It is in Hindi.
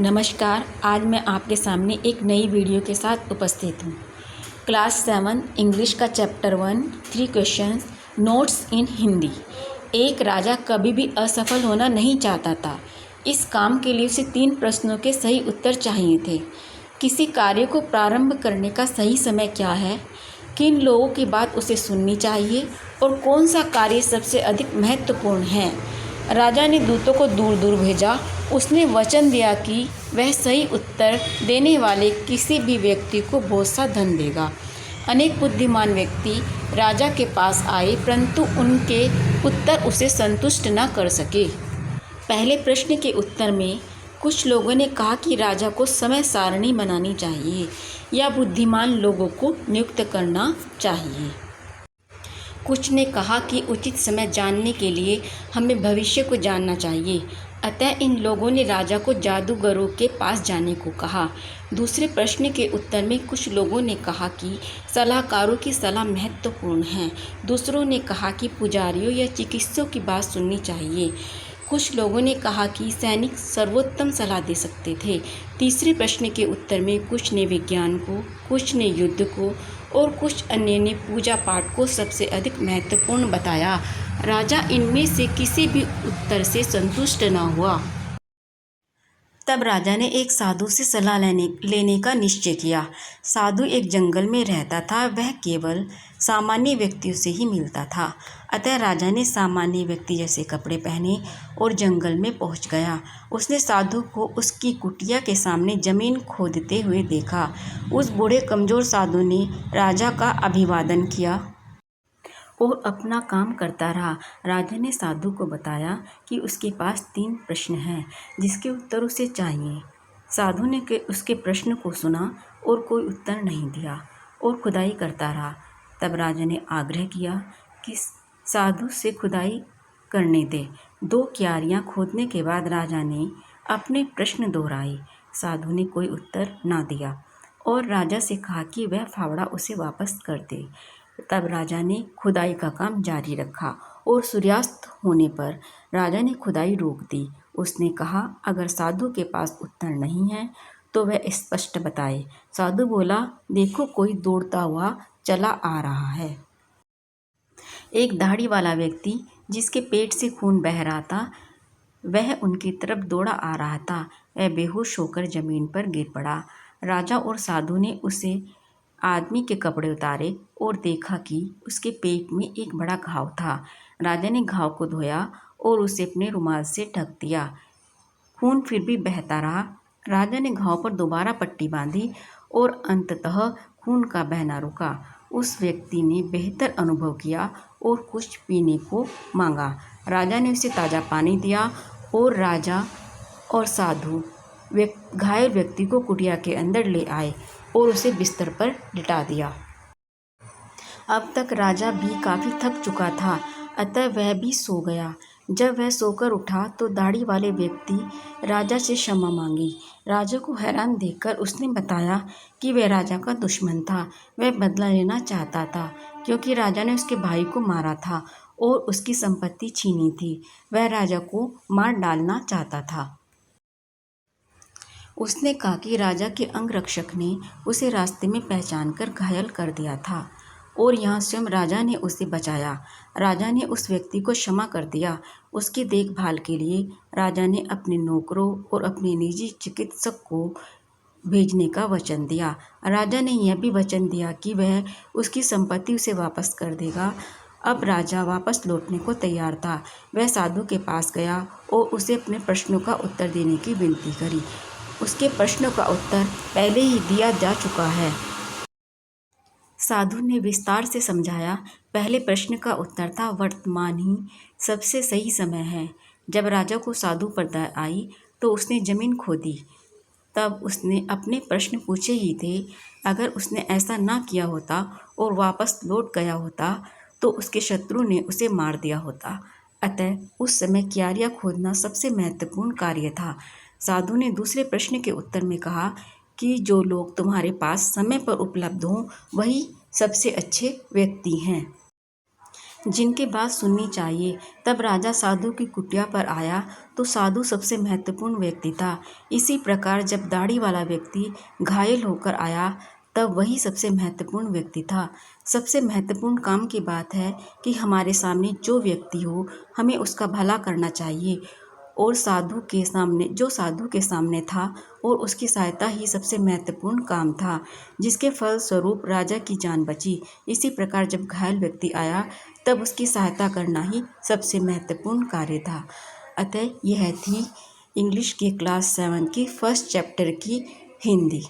नमस्कार। आज मैं आपके सामने एक नई वीडियो के साथ उपस्थित हूँ। क्लास 7 इंग्लिश का चैप्टर 1 3 क्वेश्चंस नोट्स इन हिंदी। एक राजा कभी भी असफल होना नहीं चाहता था। इस काम के लिए उसे 3 प्रश्नों के सही उत्तर चाहिए थे। किसी कार्य को प्रारंभ करने का सही समय क्या है, किन लोगों की बात उसे सुननी चाहिए और कौन सा कार्य सबसे अधिक महत्वपूर्ण है। राजा ने दूतों को दूर दूर भेजा। उसने वचन दिया कि वह सही उत्तर देने वाले किसी भी व्यक्ति को बहुत सा धन देगा। अनेक बुद्धिमान व्यक्ति राजा के पास आए, परंतु उनके उत्तर उसे संतुष्ट न कर सके। पहले प्रश्न के उत्तर में कुछ लोगों ने कहा कि राजा को समय सारणी बनानी चाहिए या बुद्धिमान लोगों को नियुक्त करना चाहिए। कुछ ने कहा कि उचित समय जानने के लिए हमें भविष्य को जानना चाहिए, अतः इन लोगों ने राजा को जादूगरों के पास जाने को कहा। दूसरे प्रश्न के उत्तर में कुछ लोगों ने कहा कि सलाहकारों की सलाह महत्वपूर्ण है। दूसरों ने कहा कि पुजारियों या चिकित्सकों की बात सुननी चाहिए। कुछ लोगों ने कहा कि सैनिक सर्वोत्तम सलाह दे सकते थे। तीसरे प्रश्न के उत्तर में कुछ ने विज्ञान को, कुछ ने युद्ध को और कुछ अन्य ने पूजा पाठ को सबसे अधिक महत्वपूर्ण बताया। राजा इनमें से किसी भी उत्तर से संतुष्ट न हुआ। तब राजा ने एक साधु से सलाह लेने का निश्चय किया। साधु एक जंगल में रहता था। वह केवल सामान्य व्यक्तियों से ही मिलता था। अतः राजा ने सामान्य व्यक्ति जैसे कपड़े पहने और जंगल में पहुंच गया। उसने साधु को उसकी कुटिया के सामने जमीन खोदते हुए देखा। उस बूढ़े कमजोर साधु ने राजा का अभिवादन किया और अपना काम करता रहा। राजा ने साधु को बताया कि उसके पास 3 प्रश्न हैं जिसके उत्तर उसे चाहिए। साधु ने उसके प्रश्न को सुना और कोई उत्तर नहीं दिया और खुदाई करता रहा। तब राजा ने आग्रह किया कि साधु से खुदाई करने दे। 2 क्यारियां खोदने के बाद राजा ने अपने प्रश्न दोहराए। साधु ने कोई उत्तर ना दिया और राजा से कहा कि वह फावड़ा उसे वापस कर दे। तब राजा ने खुदाई का काम जारी रखा और सूर्यास्त होने पर राजा ने खुदाई रोक दी। उसने कहा, अगर साधु के पास उत्तर नहीं है तो वह स्पष्ट बताए। साधु बोला, देखो कोई दौड़ता हुआ चला आ रहा है। एक दाढ़ी वाला व्यक्ति जिसके पेट से खून बह रहा था, वह उनकी तरफ दौड़ा आ रहा था। वह बेहोश होकर जमीन पर गिर पड़ा। राजा और साधु ने उसे आदमी के कपड़े उतारे और देखा कि उसके पेट में एक बड़ा घाव था। राजा ने घाव को धोया और उसे अपने रुमाल से ढक दिया। खून फिर भी बहता रहा। राजा ने घाव पर दोबारा पट्टी बांधी और अंततः खून का बहना रुका। उस व्यक्ति ने बेहतर अनुभव किया और कुछ पीने को मांगा। राजा ने उसे ताज़ा पानी दिया और राजा और साधु घायल व्यक्ति को कुटिया के अंदर ले आए और उसे बिस्तर पर लिटा दिया। अब तक राजा भी काफ़ी थक चुका था, अतः वह भी सो गया। जब वह सोकर उठा तो दाढ़ी वाले व्यक्ति राजा से क्षमा मांगी। राजा को हैरान देखकर उसने बताया कि वह राजा का दुश्मन था। वह बदला लेना चाहता था क्योंकि राजा ने उसके भाई को मारा था और उसकी संपत्ति छीनी थी। वह राजा को मार डालना चाहता था। उसने कहा कि राजा के अंगरक्षक ने उसे रास्ते में पहचानकर घायल कर दिया था और यहाँ स्वयं राजा ने उसे बचाया। राजा ने उस व्यक्ति को क्षमा कर दिया। उसकी देखभाल के लिए राजा ने अपने नौकरों और अपने निजी चिकित्सक को भेजने का वचन दिया। राजा ने यह भी वचन दिया कि वह उसकी संपत्ति उसे वापस कर देगा। अब राजा वापस लौटने को तैयार था। वह साधु के पास गया और उसे अपने प्रश्नों का उत्तर देने की विनती करी। उसके प्रश्नों का उत्तर पहले ही दिया जा चुका है। साधु ने विस्तार से समझाया। पहले प्रश्न का उत्तर था, वर्तमान ही सबसे सही समय है। जब राजा को साधु पर दया आई तो उसने जमीन खोदी। तब उसने अपने प्रश्न पूछे ही थे। अगर उसने ऐसा ना किया होता और वापस लौट गया होता तो उसके शत्रु ने उसे मार दिया होता। अतः उस समय क्यारियां खोदना सबसे महत्वपूर्ण कार्य था। साधु ने दूसरे प्रश्न के उत्तर में कहा कि जो लोग तुम्हारे पास समय पर उपलब्ध हों वही सबसे अच्छे व्यक्ति हैं। जिनकी बात सुननी चाहिए। तब राजा साधु की कुटिया पर आया तो साधु सबसे महत्वपूर्ण व्यक्ति था। इसी प्रकार जब दाढ़ी वाला व्यक्ति घायल होकर आया तब वही सबसे महत्वपूर्ण व्यक्ति था। सबसे महत्वपूर्ण काम की बात है कि हमारे सामने जो व्यक्ति हो हमें उसका भला करना चाहिए और साधु के सामने था और उसकी सहायता ही सबसे महत्वपूर्ण काम था, जिसके फलस्वरूप राजा की जान बची। इसी प्रकार जब घायल व्यक्ति आया तब उसकी सहायता करना ही सबसे महत्वपूर्ण कार्य था। अतः यह थी इंग्लिश के क्लास 7 की फर्स्ट चैप्टर की हिंदी।